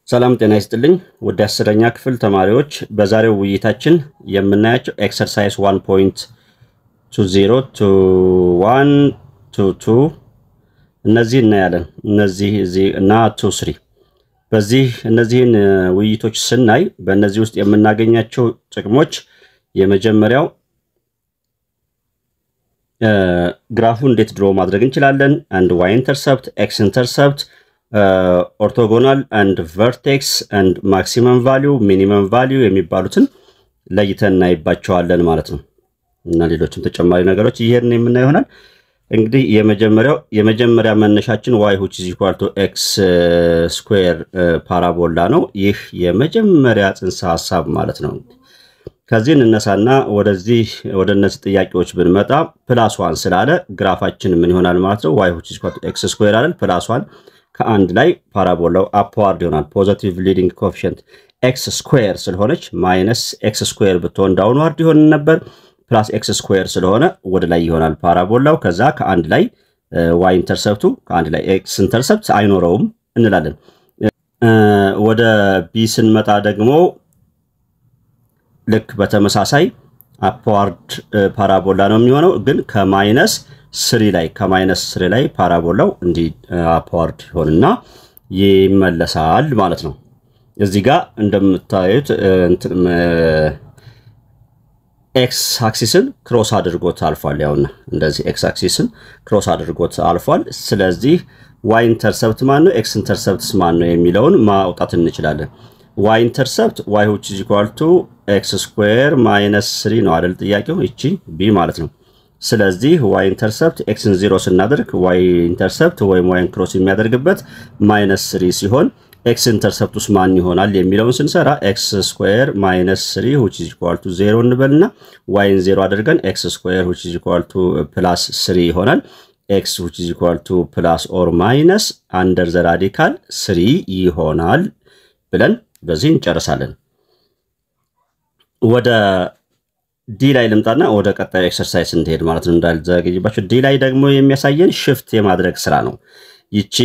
ሰላም ጤና ይስጥልኝ ወደ 10ኛ ክፍል ተማሪዎች በዛሬው ውይይታችን የምናያቸው ኤክሰርሳይዝ 1.20 to 1.2 እነዚህ እናያለን እነዚህ እና 2.3 በዚህ እነዚህን ውይይቶች ስናይ በእነዚህ ውስጥ የምናገኛቸው ጥቅሞች የመጀመሪያው ግራፉ እንዴት ድሮ ማድረግ እንችላለን and y intercept x intercept orthogonal and vertex and maximum value minimum value የሚባሉትን ለይተን እናይባቸዋለን ማለት ነው እና ሌሎችም ተጨማሪ ነገሮች ይሄን የምናይ ይሆናል እንግዲህ የመጀመሪያ መነሻችን y which is equal to x square ፓራቦላ ነው ይህ የመጀመሪያ ጽንሰ ሐሳብ ማለት ነው ከዚህ እንነሳና ወደ እነዚህ ጥያቄዎች ብንመጣ +1 ስላለ ግራፋችን ምን ይሆናል ማለት ነው y which is equal to x square አይደል +1 ከአንድ ላይ ፓራቦላው አፕዋርድ ይሆናል ፖዚቲቭ ሊዲንግ ኮኤፊሺየንት x ስኩዌር ስለሆነች ማይነስ x ስኩዌር ብትሆን ዳውንዋርድ ይሆን ነበር ፕላስ x ስኩዌር ስለሆነ ወደ ላይ ይሆናል ፓራቦላው ከዛ ከአንድ ላይ y ኢንተርሰፕቱ ከአንድ ላይ x ኢንተርሰፕት አይኖረውም እንላለን ወደ b ስንመጣ ደግሞ ልክ በተመሳሳይ አፕዋርድ ፓራቦላ ነው የሚሆነው ግን ከማይነስ 3 ላይ ፓራቦላው እንዲ አፕዋርድ ሆነና ይመለሳል ማለት ነው እዚህ ጋር እንደምታዩት x አክሲስን ክሮስ አድርጎት አልፏል ያውና እንደዚህ x አክሲስን ክሮስ አድርጎት አልፏል ስለዚህ y ኢንተርሰፕት ማን ነው x ኢንተርሰፕትስ ማን ነው የሚለውን ማውጣት እንችላለን y ኢንተርሰፕት y which is equal to x square minus 3 ነው አይደል ጥያቄው እቺ b ማለት ነው ስለዚህ y ኢንተርሰፕት x ን 0 ስናደርግ y ኢንተርሰፕት ወይም y ክሮስ የሚያደርግበት -3 ሲሆን x ኢንተርሰፕቱስ ማን ይሆናል የሚለውን ስንሰራ x square minus 3 which is equal to 0 እንበልና y ን 0 አድርገን x square which is equal to plus 3 ይሆናል x which is equal to plus or minus under the radical 3 ይሆናል ብለን በዚህ እንጨርሳለን ወደ ዲ ላይ ልምጣና ወደ ቀጣይ ኤክሰርሳይዝ እንሄድ ማለት ነው እንዳልዘገይባችሁ ዲ ላይ ደግሞ የሚያሳየን shift የማድረግ ስራ ነው ይቺ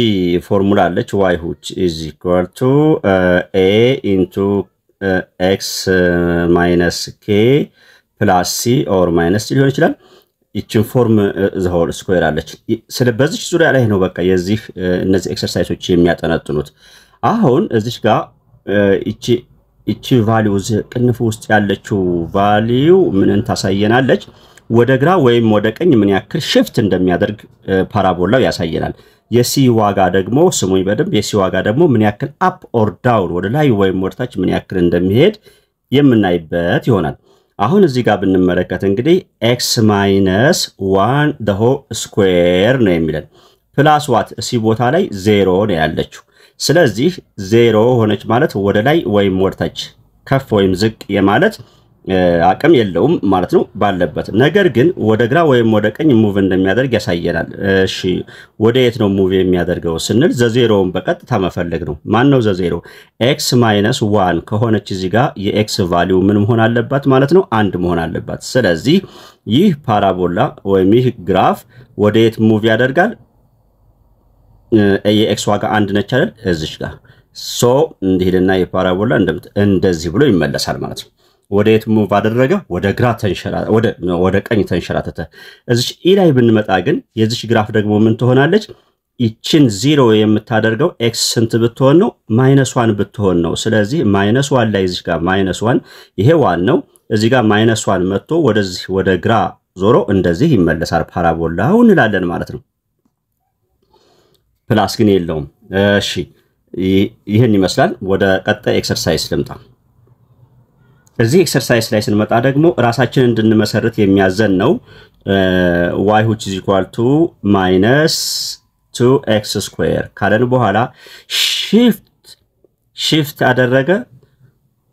ፎርሙላ አለች y which is equal to a into x minus k plus c or minus c ሊሆን ይችላል ይቺን ፎርም the whole square አለች ስለዚህ ዙሪያ ላይ ነው በቃ የዚህ እነዚህ ኤክሰርሳይዞች የሚያጠነጥኑት አሁን እዚህ ጋር እቺ ቫልዩዝ ቅንፍ ውስጥ ያለችው ቫልዩ ምንን ታሳየናለች ወደ ግራ ወይም ወደ ቀኝ ምን ያክል shift እንደሚያደርግ ፓራቦላው ያሳየናል የሲ ዋጋ ደግሞ ስሙኝ በደንብ የሲ ዋጋ ደግሞ ምን ያክል up or down ወደ ላይ ወይም ወደ ታች ምን ያክል እንደሚሄድ የምናይበት ይሆናል አሁን እዚህ ጋር ብንመለከት እንግዲህ x minus 1 the whole square ነው የሚለን ፕላስ ዋት ሲ ቦታ ላይ 0 ነው ያለችው ስለዚህ 0 ሆነች ማለት ወደ ላይ ወይም ወደ ታች ከፍ ወይም ዝቅ የማለት አቅም የለውም ማለት ነው ባለበት ነገር ግን ወደ ግራ ወይም ወደ ቀኝ ሙቭ እንደሚያደርግ ያሳየናል እሺ ወደ የት ነው ሙቭ የሚያደርገው ስንል ዘ0ን በቀጥታ መፈለግ ነው ማን ነው ዘ0 x - 1 ከሆነች እዚህ ጋር የx ቫልዩ ምን መሆን አለበት ማለት ነው 1 መሆን አለበት ስለዚህ ይህ ፓራቦላ ወይም ይህ ግራፍ ወደ የት ሙቭ ያደርጋል የx ዋጋ 1 ነች አይደል እዚህ ጋር ሶ እንዲሄድና የፓራቦላ እንደዚህ ብሎ ይመለሳል ማለት ነው ወደ የት ሙቭ አደረገ ወደ ግራ ተንሸራተተ ወደ ቀኝ ተንሸራተተ እዚህ ኢ ላይ ብንመጣ ግን የዚህ ግራፍ ደግሞ ምን ትሆናለች ይችን 0 የምታደርገው x ስንት ብትሆን ነው -1 ብትሆን ነው ስለዚህ -1 ላይ እዚህ ጋር -1 ይሄ 1 ነው እዚህ ጋር -1 መጥቶ ወደዚህ ወደ ግራ ዞሮ እንደዚህ ይመለሳል ፓራቦላው እንላለን ማለት ነው ፕላስ ግን የለውም እሺ ይሄን ይመስላል ወደ ቀጣይ ኤክሰርሳይዝ ልምጣ እዚህ ኤክሰርሳይዝ ላይ ስንመጣ ደግሞ ራሳችንን እንድንመሰርት የሚያዘን ነው y which is equal to minus 2x square ካለን በኋላ shift አደረገ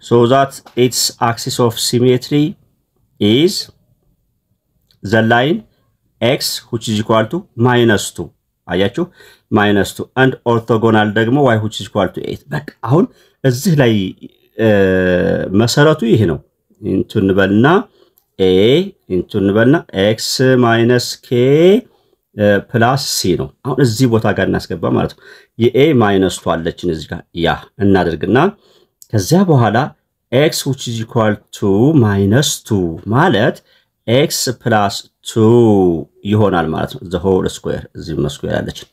so that its axis of symmetry is the line x which is equal to -2 አያችሁ -2 and orthogonal ደግሞ y which is equal to 8 በቃ አሁን እዚህ ላይ መሰረቱ ይሄ ነው እንቱንበልና a እንቱንበልና x - k ፕላስ ሲ ነው። አሁን እዚህ ቦታ ጋር እናስገባ ማለት ነው። የኤ ማይነስ 2 አለችን እዚህ ጋር ያ እናደርግና ከዚያ በኋላ x which is equal to -2 ማለት x plus 2 ይሆናል ማለት ነው። the whole square እዚህ መስኩዌር አለችን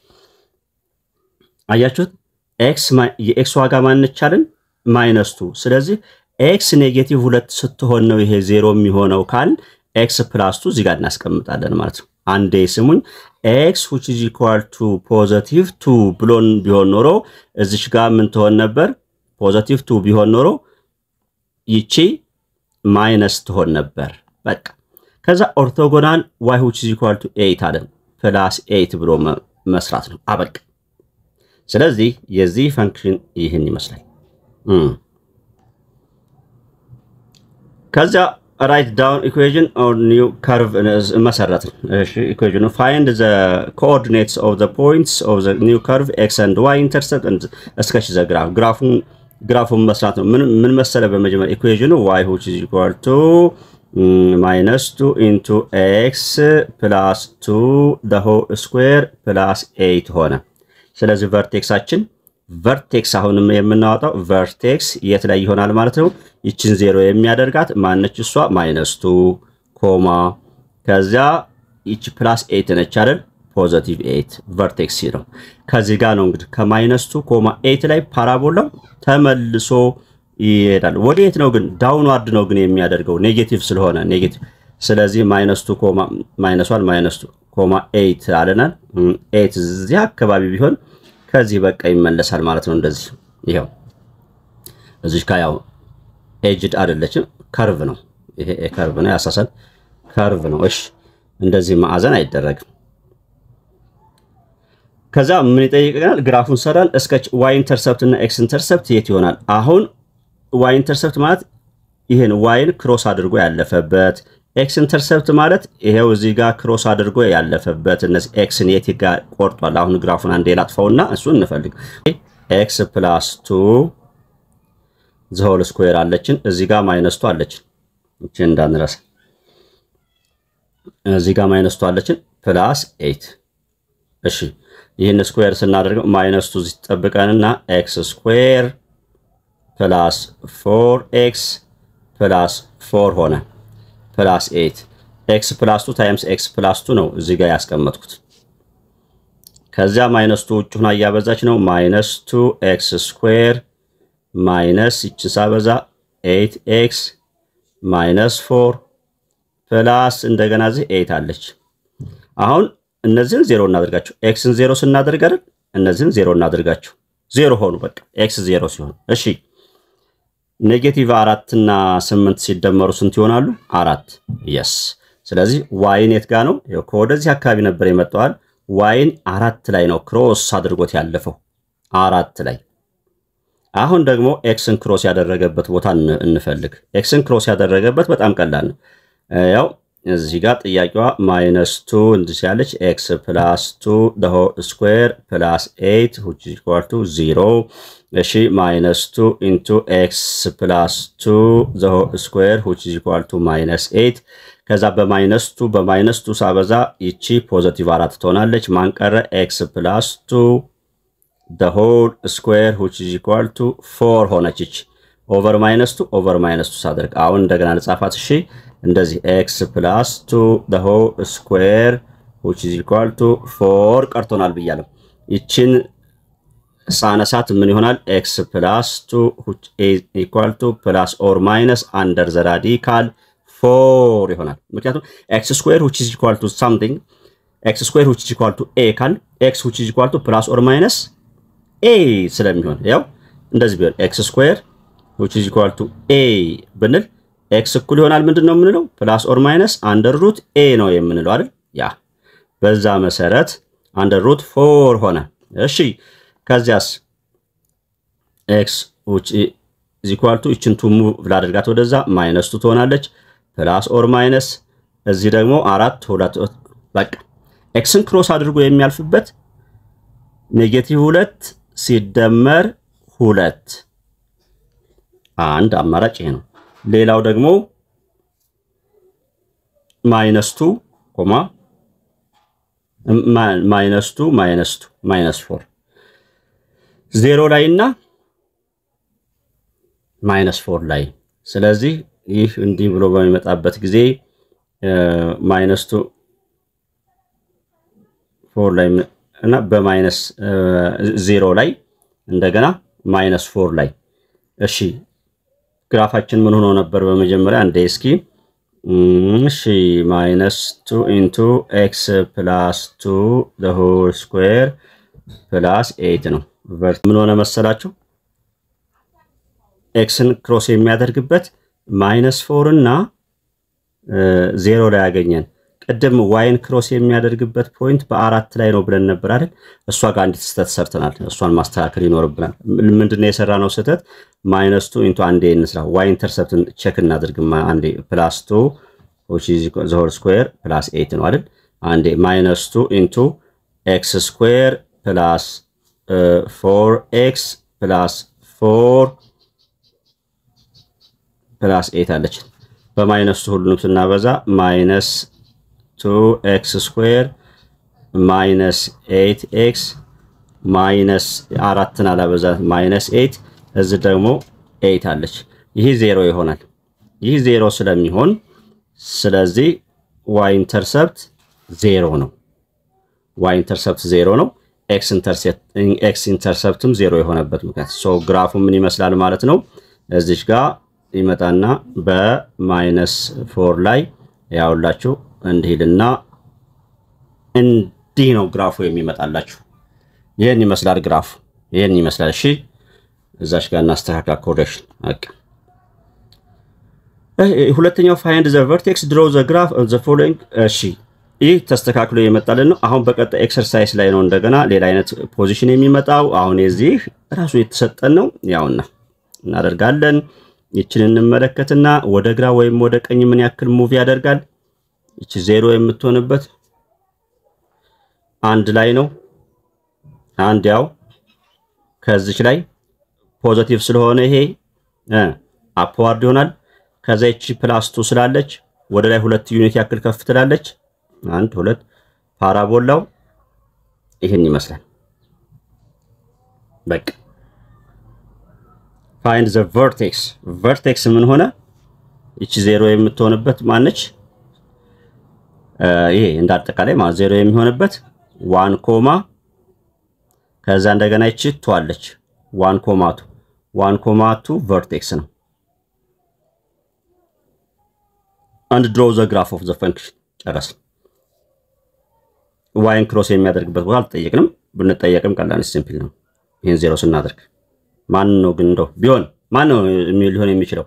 አያችሁት። የx ዋጋ ማንቻልን -2 ስለዚህ x ኔጌቲቭ 2 ስትሆን ነው ይሄ 0 የሚሆነው ካል x plus 2 እዚህ ጋር እናስቀምጣለን ማለት ነው። አንዴ ስሙኝ x which is equal to positive 2 ብሎን ቢሆን ኖሮ እዚች ጋር ምን ትሆን ነበር? positive 2 ቢሆን ኖሮ ይቺ ማይነስ ትሆን ነበር። በቃ ከዛ ኦርቶጎናል y which is equal to 8 አለን ፕላስ 8 ብሎ መስራት ነው አበቃ። ስለዚህ የዚህ ፈንክሽን ይህን ይመስላል። ከዛ write down equation or new curve መሰረት ነው። እሺ equation find the coordinates of the points of the new curve x and y intercept and sketch the graph ግራፉን መስራት ነው። ምን መሰለ በመጀመሪያ ኢኩዌሽኑ y which is equal to -2 into x plus 2 the whole square plus 8 ሆነ። ስለዚህ ቨርቴክሳችን ቨርቴክስ አሁንም የምናወጣው ቨርቴክስ የት ላይ ይሆናል ማለት ነው? ይችን 0 የሚያደርጋት ማነች? እሷ -2 ኮማ ከዛ ይች ፕላስ 8 ነች አይደል? ፖዚቲቭ 8 ቨርቴክስ ነው። ከዚህ ጋር ነው እንግዲህ ከ-2 ኮማ 8 ላይ ፓራቦላው ተመልሶ ይሄዳል። ወዴት ነው ግን? ዳውንዋርድ ነው ግን የሚያደርገው ኔጌቲቭ ስለሆነ ኔጌቲቭ። ስለዚህ -2 ኮማ -1 ኮማ 8 አለናል። 8 እዚህ አካባቢ ቢሆን ከዚህ በቃ ይመለሳል ማለት ነው። እንደዚህ ይሄው እዚህ ጋር ያው ኤጅድ አይደለችም ከርቭ ነው። ይሄ ከርቭ ነው ያሳሳል ከርቭ ነው። እሺ እንደዚህ ማዕዘን አይደረግም። ከዛ ምን ይጠይቀናል? ግራፉን ሰራን እስከ y ኢንተርሰፕት እና x ኢንተርሰፕት የት ይሆናል? አሁን y ኢንተርሰፕት ማለት ይሄን yን ክሮስ አድርጎ ያለፈበት x ኢንተርሰፕት ማለት ይሄው እዚህ ጋር ክሮስ አድርጎ ያለፈበት እነዚህ x ን የት ጋር ቆርጧል። አሁን ግራፉን አንዴ ላጥፋውና እሱን እንፈልግ። x plus 2 the whole square አለችን እዚህ ጋር -2 አለችን እቺ እንዳንረሳ እዚህ ጋር -2 አለችን ፕላስ 8 እሺ ይሄን ስኩዌር ስናደርገው -2 ይጠብቀንና x ስኩዌር ፕላስ 4x ፕላስ 4 ሆነ ፕላስ 8 x ፕላስ 2 ታይምስ x ፕላስ 2 ነው እዚህ ጋር ያስቀመጥኩት። ከዛ -2 ውጭ ሆና ያበዛች ነው -2x ስኩዌር ማይነስ ይችን ሳበዛ 8x -4 ፕላስ እንደገና እዚህ 8 አለች። አሁን እነዚህን 0 እናደርጋቸው x ን 0 ስናደርግ አይደል እነዚህን 0 እናደርጋቸው 0 ሆኑ በቃ x 0 ሲሆን እሺ ኔጌቲቭ 4 እና 8 ሲደመሩ ስንት ይሆናሉ? 4 yes ስለዚህ y ኔት ጋር ነው ወደዚህ አካባቢ ነበር የመጣው y ን 4 ላይ ነው ክሮስ አድርጎት ያለፈው 4 ላይ። አሁን ደግሞ x ን ክሮስ ያደረገበት ቦታ እንፈልግ። x ን ክሮስ ያደረገበት በጣም ቀላል ነው። ያው እዚህ ጋር ጥያቄዋ -2 እንዲህ ያለች x plus 2 the whole square plus 8 which is equal to 0 እሺ -2 into x plus 2 the whole square which is equal to -8 ከዛ በ-2 ሳበዛ ይቺ ፖዚቲቭ 4 ትሆናለች። ማን ቀረ? x plus 2 the whole square which is equal to 4 ሆነች። ይቺ ኦቨር -2 ሳደርግ አሁን እንደገና ልጻፋት እሺ እንደዚህ x plus 2 the whole square which is equal to 4 ቀርቶናል ብያለሁ። ይችን ሳነሳት ምን ይሆናል? x plus 2 which is equal to plus or minus under the radical 4 ይሆናል። ምክንያቱም x square which is equal to something x square which is equal to a ካል x which is equal to plus or minus a ስለሚሆን ያው እንደዚህ ቢሆን x square which is equal to a ብንል x እኩል ይሆናል ምንድነው የምንለው? ፕላስ ኦር ማይነስ አንደር ሩት a ነው የምንለው አይደል? ያ በዛ መሰረት አንደር ሩት 4 ሆነ። እሺ ከዚያስ x which is equal to ይችን ቱ ሙቭ ላድርጋት ወደዛ -2 ትሆናለች ፕላስ ኦር ማይነስ እዚህ ደግሞ 4 2 በቃ x ን ክሮስ አድርጎ የሚያልፍበት -2 ሲደመር 2 አንድ አማራጭ ይሄ ነው። ሌላው ደግሞ -2 ኮማ -2 -4 0 ላይ እና -4 ላይ ስለዚህ ይህ እንዲህ ብሎ በሚመጣበት ጊዜ -2 4 ላይ እና በ-0 ላይ እንደገና -4 ላይ እሺ ግራፋችን ምን ሆኖ ነበር በመጀመሪያ እንደ እስኪ እሺ -2 into x plus 2 the whole square plus 8 ነው ምን ሆነ መሰላችሁ xን ክሮስ የሚያደርግበት -4 እና 0 ላይ ያገኘን ቀደም yን ክሮስ የሚያደርግበት ፖይንት በ4 ላይ ነው ብለን ነበር አይደል እሷ ጋር እንዴት ስተት ሰርተናል እሷን ማስተካከል ይኖርብናል ምንድነው የሰራነው ስተት -2 into አንዴ እንስራ y ኢንተርሰፕትን ቼክ እናድርግ አንዴ +2 which is the whole square plus 8 ነው አይደል አንዴ -2 into x square plus 4x plus 4 plus 8 አለች በማይነስ ሁሉንም ስናበዛ -2x square -8x -4ን አላበዛ -8 እዚህ ደግሞ 8 አለች ይሄ 0 ይሆናል ይሄ 0 ስለሚሆን ስለዚህ y ኢንተርሰፕት 0 ነው y ኢንተርሰፕት 0 ነው x ኢንተርሰፕትም 0 የሆነበት ምክንያት ሶ ግራፉ ምን ይመስላል ማለት ነው እዚች ጋር ይመጣና በ-4 ላይ ያውላችሁ እንዲልና እንዲህ ነው ግራፉ የሚመጣላችሁ ይሄን ይመስላል ግራፉ ይሄን ይመስላል እሺ እዛሽ ጋር እናስተካክል ኮሬክሽን በቃ ሁለተኛው find the vertex draw the graph of the following እሺ ይህ ተስተካክሎ የመጣልን ነው አሁን በቀጣይ ኤክሰርሳይዝ ላይ ነው እንደገና ሌላ አይነት ፖዚሽን የሚመጣው አሁን እዚህ ራሱ የተሰጠን ነው ያውና እናደርጋለን ይችን እንመለከትና ወደ ግራ ወይም ወደ ቀኝ ምን ያክል ሙቭ ያደርጋል እቺ 0 የምትሆንበት አንድ ላይ ነው አንድ ያው ከዚች ላይ ፖዚቲቭ ስለሆነ ይሄ አፕዋርድ ይሆናል ከዛ እቺ +2 ስላለች ወደ ላይ 2 ዩኒት ያክል ከፍ ትላለች 1 2 ፓራቦላው ይሄን ይመስላል በቃ find the vertex ምን ሆነ እቺ 0 የምትሆንበት ማነች ይሄ እንዳጠቃላይ ማለት 0 የሚሆንበት 1 ኮማ ከዛ እንደገና እቺ 2 አለች 1 ኮማ 2 vertex ነው and draw the graph of the function ጨረስ y ክሮስ የሚያደርግበት ቦታ አልጠየቅንም ብንጠየቅም ቀላል ሲምፕል ነው ይሄን 0 ስናደርግ ማን ነው ግን እንደው ቢሆን ማን ነው ሊሆን የሚችለው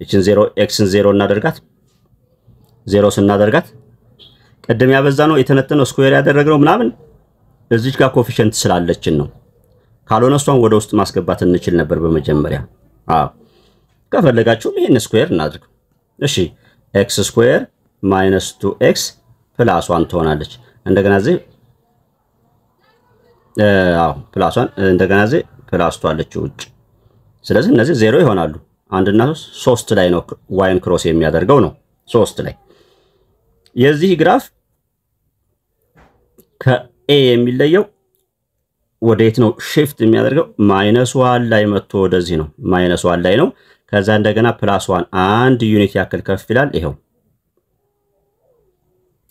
እቺን 0 xን 0 እናደርጋት 0 ስናደርጋት ቀደም ያበዛ ነው የተነተነው ስኩዌር ያደረግነው ምናምን እዚች ጋር ኮኤፊሺየንት ስላለችን ነው ካልሆነ እሷን ወደ ውስጥ ማስገባት እንችል ነበር በመጀመሪያ ከፈለጋችሁ ይሄን ስኩዌር እናድርግ እሺ x square minus 2x plus 1 ትሆናለች እንደገና እዚህ plus 1 እንደገና እዚህ plus 2 አለች ውጭ ስለዚህ እነዚህ 0 ይሆናሉ 1 እና 3 ላይ ነው y ክሮስ የሚያደርገው ነው 3 ላይ የዚህ ግራፍ ከa የሚለየው ወዴት ነው shift የሚያደርገው -1 ላይ መጥቶ ወደዚህ ነው -1 ላይ ነው ከዛ እንደገና +1 አንድ ዩኒት ያክል ከፍ ይላል ይሄው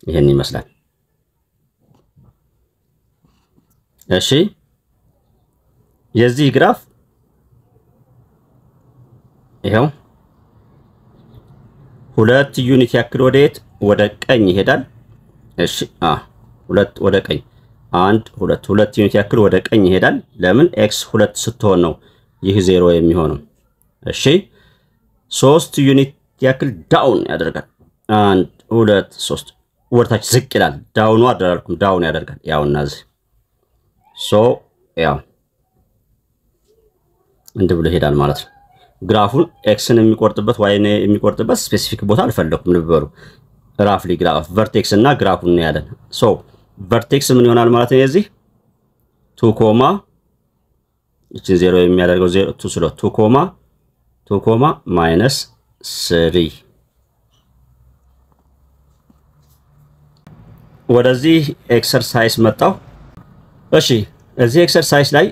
ይሄን ይመስላል እሺ የዚህ ግራፍ ይሄው 2 ዩኒት ያክል ወዴት ወደ ቀኝ ይሄዳል እሺ 2 ወደ ቀኝ 1 2 ዩኒት ያክል ወደ ቀኝ ይሄዳል ለምን x 2 ስትሆን ነው ይህ 0 የሚሆነው እሺ 3 ዩኒት ያክል ዳውን ያደርጋል 1 2 3 ወርታች ዝቅ ይላል ዳውኑ አደረልኩም ዳውን ያደርጋል ያውና እዚ ሶ ያው እንደብለ ሄዳል ማለት ነው ግራፉን xን የሚቆርጥበት yን የሚቆርጥበት ስፔሲፊክ ቦታ አልፈለኩም ልበሩ ራፍሊ ግራፍ vertex እና ግራፉን ያለን ሶ vertex ምን ይሆናል ማለት ነው የዚህ 2 ኮማ እቺን 0 የሚያደርገው 2 ስለ 2 ኮማ -3 ወደዚህ ኤክሰርሳይዝ መጣው እሺ እዚህ ኤክሰርሳይዝ ላይ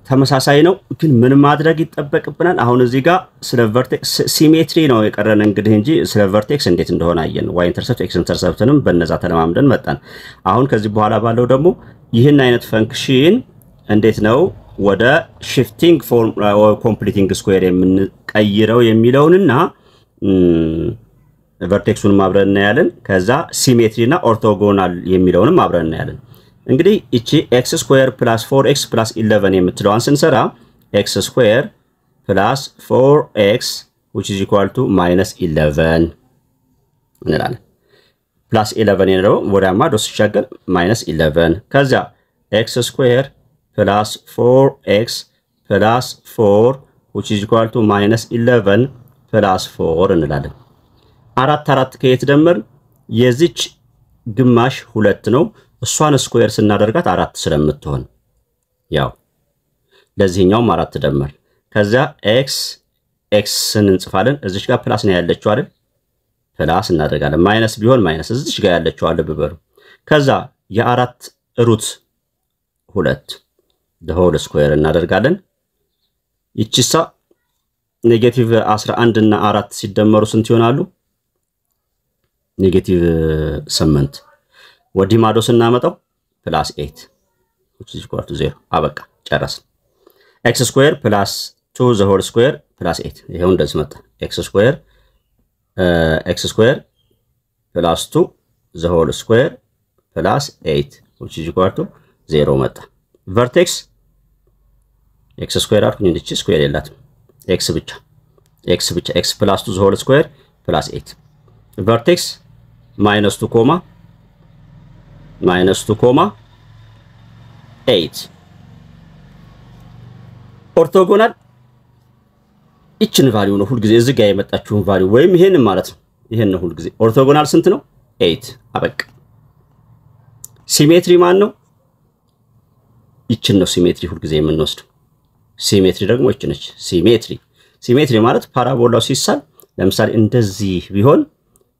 ተመሳሳይ ነው ግን ምን ማድረግ ይተበቅብናል አሁን እዚህ ጋር ስለ ቨርቴክስ ሲሜትሪ ነው የቀረን እንግዲህ እንጂ ስለ ቨርቴክስ እንዴት እንደሆነ አየን y ኢንተርሰፕት x ኢንተርሰፕትንም በነዛ ተለማምደን መጣን አሁን ከዚህ በኋላ ባለው ደግሞ ይሄን አይነት ፈንክሽን እንዴት ነው ወደ shifting form or completing square የምንቀይረው የሚለውንና ቨርቴክሱን ማብረን እናያለን ከዛ ሲሜትሪና ኦርቶጎናል የሚለውንም ማብረን እናያለን እንግዲህ እቺ x square plus 4x plus 11 የምትለዋን ስንሰራ x square plus 4x which is equal to minus 11 እንላለን plus 11 የነው ወዳማ ዶስ ሲሻገር minus 11 ከዛ x square plus 4x plus 4 which is equal to minus 11 plus 4 እንላለን አራት አራት ከየት ደምር የዚች ግማሽ 2 ነው እሷን ስኩዌር ስናደርጋት 4 ስለምትሆን ያው ለዚህኛውም 4 ደምር ከዛ x እንጽፋለን እዚች ጋር ፕላስ ነው ያለችው አይደል ፕላስ እናደርጋለን ማይነስ ቢሆን ማይነስ እዚች ጋር ያለችው አለ በበሩ ከዛ የ4 ሩት 2 the whole square እናደርጋለን ይቺሳ ኔጌቲቭ 11 እና 4 ሲደመሩ ስንት ይሆናሉ ኔጌቲቭ 8 ወዲህ ማዶ ስናመጣው plus 8 which is equal to 0 አበቃ ጨረስን x square plus 2 the whole square plus 8 ይሄው እንደዚህ መጣ x square plus 2 the whole square plus 8 which is equal to 0 መጣ vertex x square አርኩኝ እንዴ ስኩዌር የላትም x ብቻ x plus 2 the whole square plus 8 vertex minus 2 comma minus 2 comma 8 orthogonal እቺን ቫልዩ ነው ሁሉ ጊዜ እዚህ ጋር የመጣችው ቫልዩ ወይም ይሄን ማለት ነው ይሄን ነው ሁሉ ጊዜ orthogonal ስንት ነው 8 አበቃ ሲሜትሪ ማን ነው እቺን ነው ሲሜትሪ ሁሉ ጊዜ የምንወስደው ሲሜትሪ ደግሞ እቺ ነች ሲሜትሪ ማለት ፓራቦላው ሲሳል ለምሳሌ እንደዚህ ቢሆን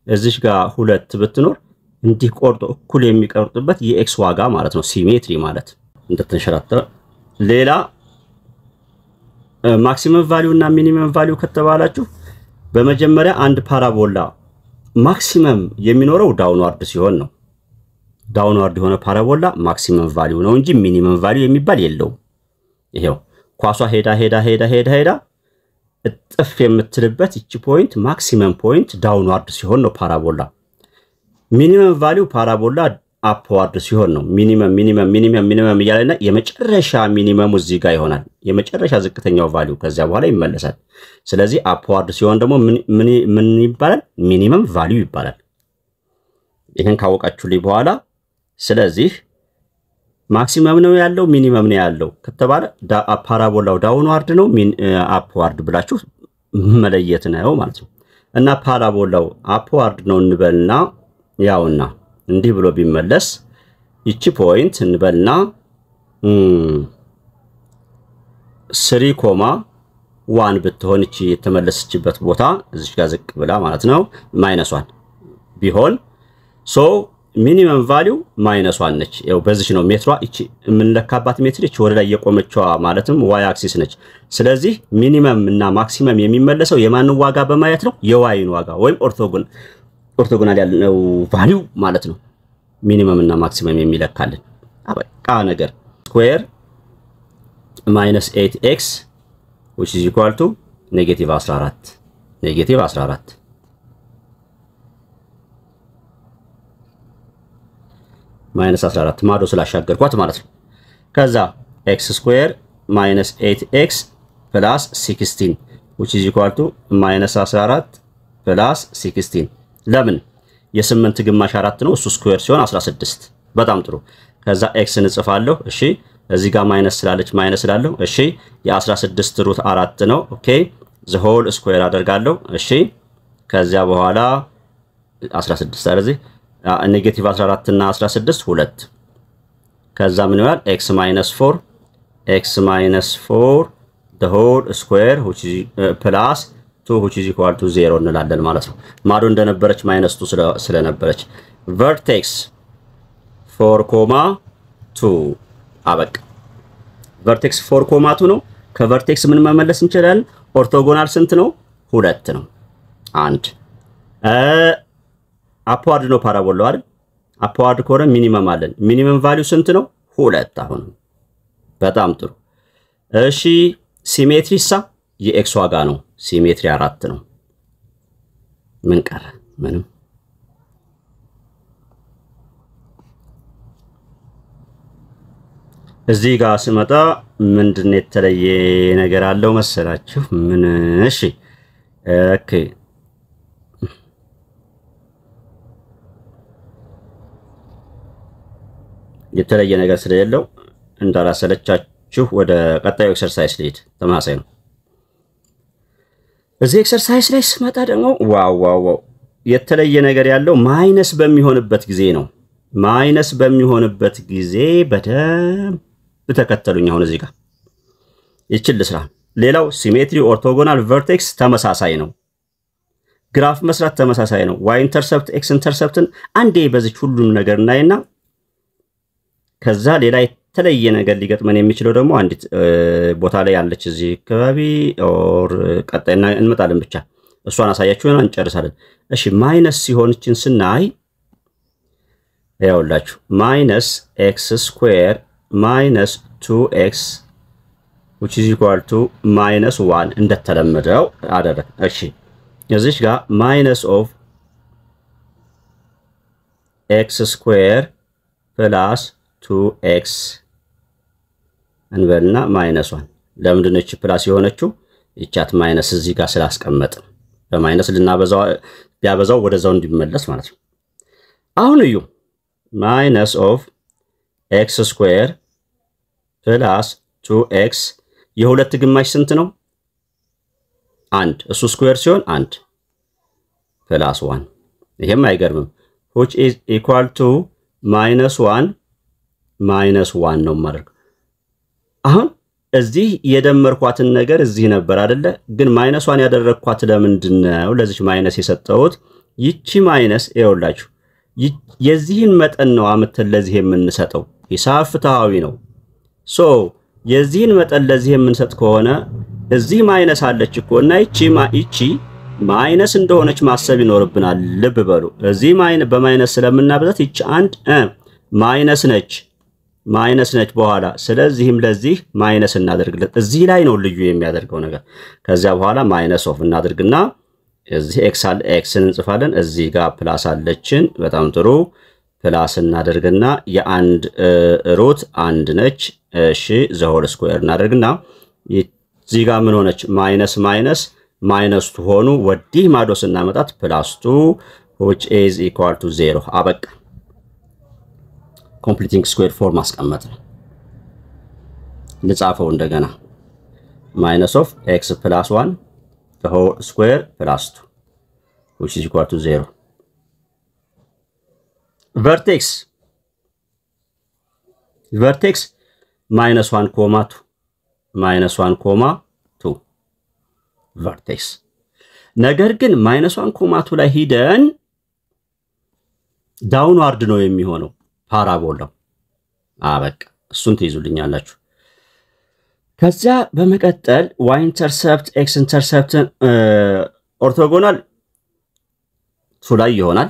እዚህ ጋር ሁለት ብትኖር እንዲህ ቆርጦ እኩል የሚቀርጥበት የኤክስ ዋጋ ማለት ነው ሲሜትሪ ማለት እንደተንሸራተረ ሌላ ማክሲመም ቫልዩ እና ሚኒመም ቫልዩ ከተባላችሁ በመጀመሪያ አንድ ፓራቦላ ማክሲመም የሚኖረው ዳውንዋርድ ሲሆን ነው ዳውንዋርድ የሆነ ፓራቦላ ማክሲመም ቫልዩ ነው እንጂ ሚኒመም ቫልዩ የሚባል የለውም ይሄው ኳሷ ሄዳ እጥፍ የምትልበት እቺ ፖይንት ማክሲመም ፖይንት ዳውንዋርድ ሲሆን ነው ፓራቦላ ሚኒመም ቫልዩ ፓራቦላ አፕዋርድ ሲሆን ነው ሚኒመም ይያለና የመጨረሻ ሚኒመሙ እዚህ ጋር ይሆናል የመጨረሻ ዝቅተኛው ቫልዩ ከዚያ በኋላ ይመለሳል ስለዚህ አፕዋርድ ሲሆን ደግሞ ምን ይባላል ሚኒመም ቫልዩ ይባላል ይሄን ካወቃችሁልኝ በኋላ ስለዚህ ማክሲመም ነው ያለው ሚኒመም ነው ያለው ከተባለ ፓራቦላው ዳውንዋርድ ነው አፕዋርድ ብላችሁ መለየት ነው ማለት ነው እና ፓራቦላው አፕዋርድ ነው እንበልና ያውና እንዲህ ብሎ ቢመለስ ይቺ ፖይንት እንበልና 3.1 ብትሆን እቺ የተመለሰችበት ቦታ እዚህ ጋር ዝቅ ብላ ማለት ነው -1 ቢሆን ሶ ሚኒመም ቫልዩ -1 ነች ያው በዚህ ነው ሜትሯ እቺ የምንለካባት ሜትር እቺ ወደ ላይ የቆመችዋ ማለትም y አክሲስ ነች ስለዚህ ሚኒመም እና ማክሲመም የሚመለሰው የማን ዋጋ በማየት ነው የyን ዋጋ ወይም ኦርቶጎናል ያለው ቫልዩ ማለት ነው ሚኒመም እና ማክሲመም የሚለካልን አበቃ ነገር ስኩዌር -8x which is equal to -14 -14 ማዶ ስላሻገርኳት ማለት ነው ከዛ x square -8x plus 16 which is equal to -14 plus 16 ለምን የ8 ግማሽ 4 ነው እሱ ስኩዌር ሲሆን 16 በጣም ጥሩ ከዛ x እንጽፋለሁ እሺ እዚህ ጋር ማይነስ ስላለች ማይነስ ስላለው እሺ የ16 ሩት 4 ነው ኦኬ the whole square አደርጋለሁ እሺ ከዛ በኋላ 16 ስለዚህ ኔጌቲቭ 14 እና 16 2 ከዛ ምን ይሆናል x -4 the whole square which is plus 2 which is equal to 0 እንላለን ማለት ነው ማዶ እንደነበረች -2 ስለነበረች vertex 4,2 አበቃ ቨርቴክስ 4,2 ነው ከቨርቴክስ ምን መመለስ እንችላለን ኦርቶጎናል ስንት ነው 2 ነው 1 አፕዋርድ ነው ፓራቦላው አይደል አፕዋርድ ኮረ ሚኒመም አለን ሚኒመም ቫልዩ ስንት ነው 2 አሁን በጣም ጥሩ እሺ ሲሜትሪሳ የኤክስ ዋጋ ነው ሲሜትሪ 4 ነው ምን ቀረ ምንም እዚህ ጋር ስመጣ ምንድነው የተለየ ነገር አለው መሰላችሁ ምን እሺ ኦኬ የተለየ ነገር ስለሌለው እንዳላሰለቻችሁ ወደ ቀጣዩ ኤክሰርሳይዝ ልሂድ ተማሳይ ነው እዚህ ኤክሰርሳይዝ ላይ ስመጣ ደግሞ ዋው የተለየ ነገር ያለው ማይነስ በሚሆንበት ጊዜ ነው ማይነስ በሚሆንበት ጊዜ በደም በተከተሉኝ አሁን እዚህ ጋር ይችል ስራ ሌላው ሲሜትሪ ኦርቶጎናል ቨርቴክስ ተመሳሳይ ነው ግራፍ መስራት ተመሳሳይ ነው y ኢንተርሰፕት x ኢንተርሰፕትን አንዴ በዚህ ሁሉም ነገር እናይና ከዛ ሌላ የተለየ ነገር ሊገጥመን የሚችለው ደግሞ አንዲት ቦታ ላይ ያለች እዚህ አካባቢ ኦር ቀጣይና እንመጣለን ብቻ እሷን አሳያችሁና እንጨርሳለን እሺ ማይነስ ሲሆንችን ስናይ ያውላችሁ minus x square minus 2x which is equal to minus 1 እንደተለመደው አደረክ እሺ እዚህ ጋር minus of x square plus 2x እንበልና minus 1 ለምንድነው እቺ ፕላስ የሆነችው እቻት ማይነስ እዚህ ጋር ስላስቀመጥ በማይነስ ልናበዛው ቢያበዛው ወደዛው እንዲመለስ ማለት ነው አሁን እዩ minus of x square plus 2x የሁለት ግማሽ ስንት ነው 1 እሱ ስኩዌር ሲሆን 1 plus 1 ይሄም አይገርምም which is equal to minus 1 ነው ማለት አሁን እዚህ የደመርኳትን ነገር እዚህ ነበር አይደለ ግን minus 1 ያደረኳት ለምንድነው ለዚህ ማይነስ የሰጠሁት ይቺ ማይነስ ይኸውላችሁ የዚህን መጠን ነው አመተን ለዚህ የምንሰጠው ሂሳብ ፍትሃዊ ነው ሶ የዚህን መጠን ለዚህ የምንሰጥ ከሆነ እዚህ ማይነስ አለች እኮና ይቺ ማይነስ እንደሆነች ማሰብ ይኖርብናል ልብ በሉ እዚህ በማይነስ ስለምናበዛት ይቺ አንድ ማይነስ ነች በኋላ ስለዚህም ለዚህ ማይነስ እናደርግለት እዚህ ላይ ነው ልዩ የሚያደርገው ነገር ከዚያ በኋላ ማይነስ ኦፍ እናደርግና እዚህ x እንጽፋለን እዚህ ጋር ፕላስ አለችን በጣም ጥሩ ፕላስ እናደርግና የአንድ ሩት አንድ ነች እሺ ዘ ሆል ስኩዌር እናደርግና እዚህ ጋር ምን ሆነች ማይነስ ሆኑ ወዲህ ማዶ ስናመጣት ፕላስ 2 which is equal to 0 አበቃ completing square form ማስቀመጥ ነው ልጻፈው እንደገና minus of x plus 1 the whole square plus 2 which is equal to 0 vertex minus 1,2 vertex ነገር ግን minus 1,2 ላይ ሄደን ዳውንዋርድ ነው የሚሆነው ፓራቦላው አበቃ እሱን ትይዙልኛላችሁ ከዛ በመቀጠል y ኢንተርሰፕት x ኢንተርሰፕትን ኦርቶጎናል ሱ ላይ ይሆናል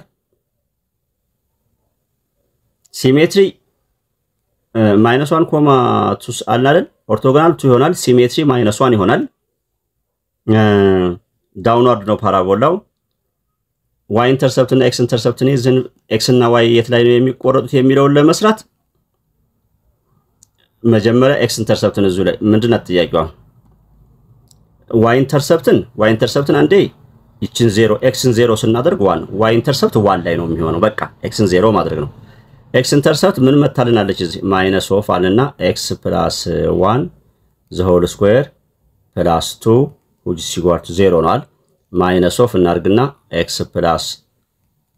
ሲሜትሪ -1,2 አልናለን ኦርቶጎናል ቱ ይሆናል ሲሜትሪ -1 ይሆናል ዳውንዋርድ ነው ፓራቦላው y ኢንተርሰፕት እና x ኢንተርሰፕትን ይዘን x እና y የት ላይ ነው የሚቆረጡት የሚለውን ለመስራት መጀመሪያ x ኢንተርሰፕትን እዙ ላይ ምንድነው ጥያቄው y ኢንተርሰፕትን አንዴ ይችን 0 x 0 ስናደርግ 1 y ኢንተርሰፕት 1 ላይ ነው የሚሆነው በቃ x 0 ማድረግ ነው x ኢንተርሰፕት ምን መታልናለች እዚህ ማይነስ ኦፍ አለና x plus 1 the whole square plus 2 which is equal to 0 ነው ማይነስ ኦፍ እናርግና x plus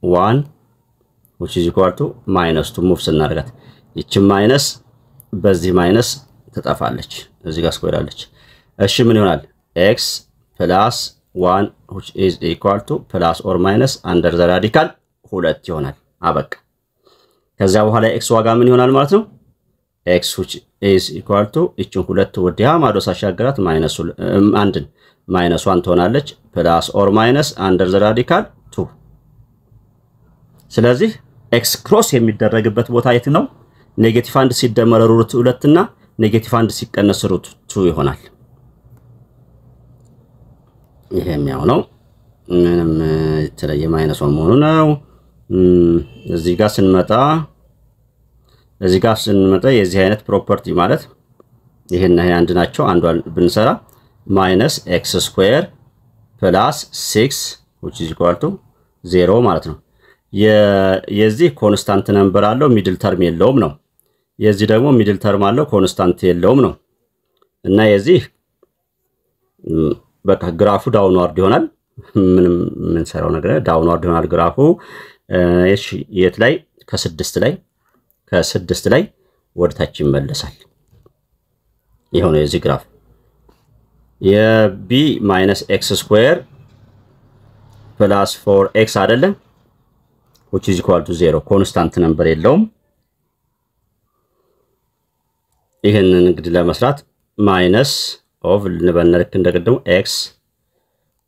1 which is equal to -2 ሙቭ ስናርጋት ይቺ ማይነስ በዚህ ማይነስ ተጣፋለች እዚህ ጋር ስኩዌር አለች እሺ ምን ይሆናል x plus 1 which is equal to plus or minus under the radical 2 ይሆናል አበቃ ከዛ በኋላ ኤክስ ዋጋ ምን ይሆናል ማለት ነው ኤክስ which is equal to እቺን ሁለት ወዲያ ማዶ ሳሻገራት ማይነስ 1 ማይነስ 1 ትሆናለች ፕላስ ኦር ማይነስ አንደር ዘ ራዲካል 2 ስለዚህ ኤክስ ክሮስ የሚደረግበት ቦታ የት ነው ኔጌቲቭ 1 ሲደመር ሩት 2 እና ኔጌቲቭ 1 ሲቀነስ ሩት 2 ይሆናል ይሄም ያው ነው ምንም የተለየ ማይነስ 1 መሆኑ ነው እዚህ ጋር ስንመጣ የዚህ አይነት ፕሮፐርቲ ማለት ይሄና ይሄ አንድ ናቸው አንዷን ብንሰራ ማይነስ ኤክስ ስኩዌር ፕላስ 6 which is equal to 0 ማለት ነው የዚህ ኮንስታንት ነምበር አለው ሚድል ተርም የለውም ነው የዚህ ደግሞ ሚድል ተርም አለው ኮንስታንት የለውም ነው እና የዚህ በቃ ግራፉ ዳውንዋርድ ይሆናል ምንም ምን ሰራው ነገር ዳውንዋርድ ይሆናል ግራፉ እሺ የት ላይ ከ6 ላይ ወደታች ይመለሳል ይሄው ነው የዚህ ግራፍ የb -x² + 4x አይደለም which is equal to 0 ኮንስታንት ነምበር የለውም ይሄንን እንግዲህ ለመስራት ማይነስ ኦፍ ለበነርክ እንደቀደሙ x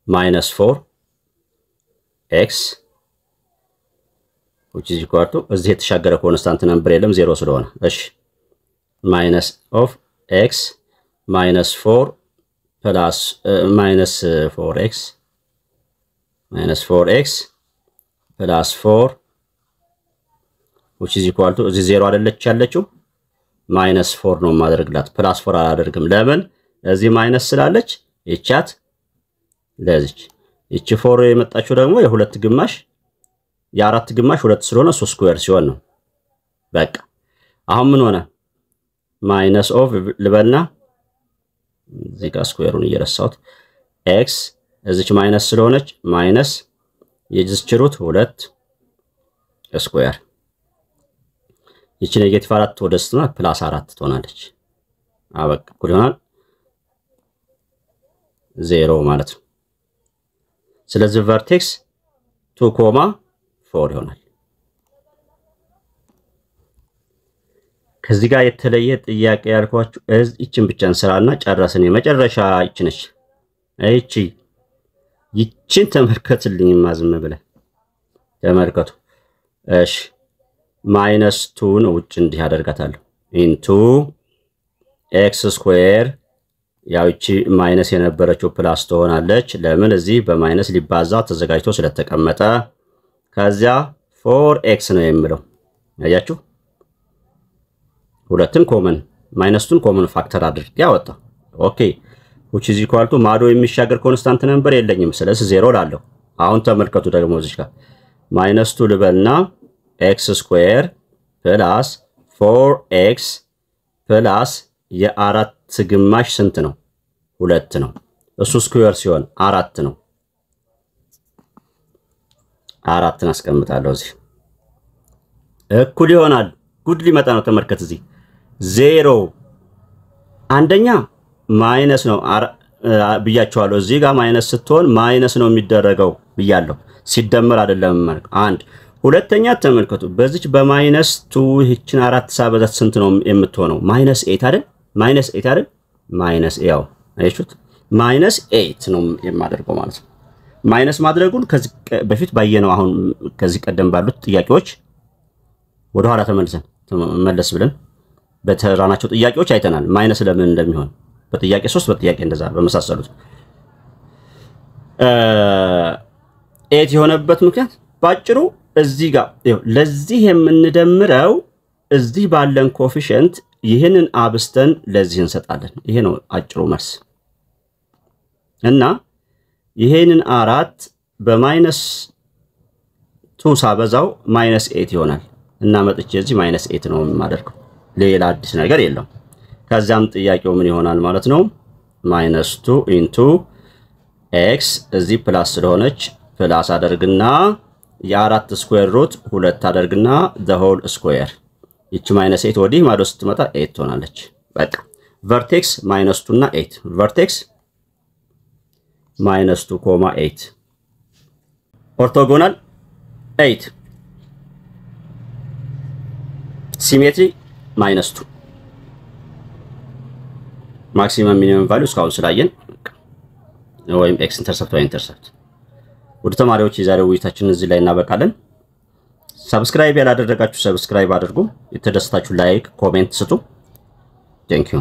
-4x which is equal to እዚህ የተሻገረ ኮንስታንት ነምበር የለም 0 ስለሆነ እሺ ማይነስ ኦፍ x -4 plus -4x plus 4 which is equal to እዚህ 0 አይደለች ያለችው -4 ነው ማድረግላት ፕላስ 4 አላደርግም ለምን እዚህ ማይነስ ስላለች ይቻት ለዚች እቺ 4 የመጣችው ደግሞ የሁለት ግማሽ የአራት ግማሽ 2 ስለሆነ 3 ስኩዌር ሲሆን ነው በቃ አሁን ምን ሆነ ማይነስ ኦፍ ልበልና እዚህ ጋር ስኩዌሩን እየረሳሁት x እዚች ማይነስ ስለሆነች ማይነስ የዚች ሩት 2 ስኩዌር ይቺ ኔጌቲቭ 4 ወደ ስትማ ፕላስ 4 ትሆናለች አበቃ እኩል ይሆናል 0 ማለት ነው ስለዚህ ቨርቴክስ 2,4 ይሆናል ከዚህ ጋር የተለየ ጥያቄ ያልኳችሁ እቺን ብቻ እንሰራና ጨረስን የመጨረሻ እቺ ነች ይቺን ተመልከቱልኝ ማዝም ብለ ተመልከቱ እሺ -2 ነው ውጭ እንዲህ አደርጋታለሁ ኢንቱ x² ያው እቺ ማይነስ የነበረችው ፕላስ ትሆናለች ለምን እዚህ በማይነስ ሊባዛ ተዘጋጅቶ ስለተቀመጠ ከዚያ 4x ነው የሚለው ያያችሁ ሁለቱን ኮመን ማይነስቱን ኮመን ፋክተር አድርጌ ያወጣ ኦኬ which is equal to ማዶ የሚሻገር ኮንስታንት ነምበር የለኝም ስለዚህ 0 ላለው አሁን ተመልከቱ ደግሞ እዚህ ጋር -2 ልበልና x² plus 4x plus የአራት ግማሽ ስንት ነው 2 ነው እሱ ስኩዌር ሲሆን 4 ነው 4 አስቀምጣለሁ እዚህ እኩል ይሆናል ጉድ ሊመጣ ነው ተመልከት እዚህ 0 አንደኛ ማይነስ ነው ብያቸዋለሁ እዚህ ጋር ማይነስ ስትሆን ማይነስ ነው የሚደረገው ብያለሁ ሲደመር አይደለም ማለት አንድ ሁለተኛ ተመልከቱ በዚች በማይነስ 2 ይችን 4 ሳበዛት ስንት ነው የምትሆነው -8 አይደል -8 አይደል ማይነስ ያው አይሹት -8 ነው የማደርገው ማለት ነው ማይነስ ማድረጉን ከዚህ በፊት ባየነው አሁን ከዚህ ቀደም ባሉት ጥያቄዎች ወደ ኋላ ተመለስ ብለን በተራናቸው ጥያቄዎች አይተናል ማይነስ ለምን እንደሚሆን በጥያቄ 3 በጥያቄ እንደዛ በመሳሰሉት 8 የሆነበት ምክንያት ባጭሩ እዚህ ጋር ለዚህ የምንደምረው እዚህ ባለን ኮኤፊሺየንት ይሄንን አብስተን ለዚህ እንሰጣለን ይሄ ነው አጭሩ መልስ እና ይሄንን 4 በ-2 ሳበዛው -8 ይሆናል እና መጥቼ እዚህ -8 ነው የማደርገው ሌላ አዲስ ነገር የለም ከዛም ጥያቄው ምን ይሆናል ማለት ነው -2 into x እዚህ ፕላስ ስለሆነች ፕላስ አደርግና የ4 ስኩዌር ሩት 2 አደርግና the whole square ይቺ -8 ወዲህ ማዶ ስትመጣ 8 ትሆናለች በቃ ቨርቴክስ -2 እና 8 ቨርቴክስ -2,8 ኦርቶጎናል 8 ሲሜትሪ -2 ማክሲመም ሚኒመም ቫልዩ እስካሁን ስላየን ወይም ኤክስ ኢንተርሰፕት ወይ ኢንተርሰፕት። ወደ ተማሪዎች የዛሬው ውይይታችንን እዚህ ላይ እናበቃለን። ሰብስክራይብ ያላደረጋችሁ ሰብስክራይብ አድርጉ። የተደሰታችሁ ላይክ ኮሜንት ስጡ። ቴንክ ዩ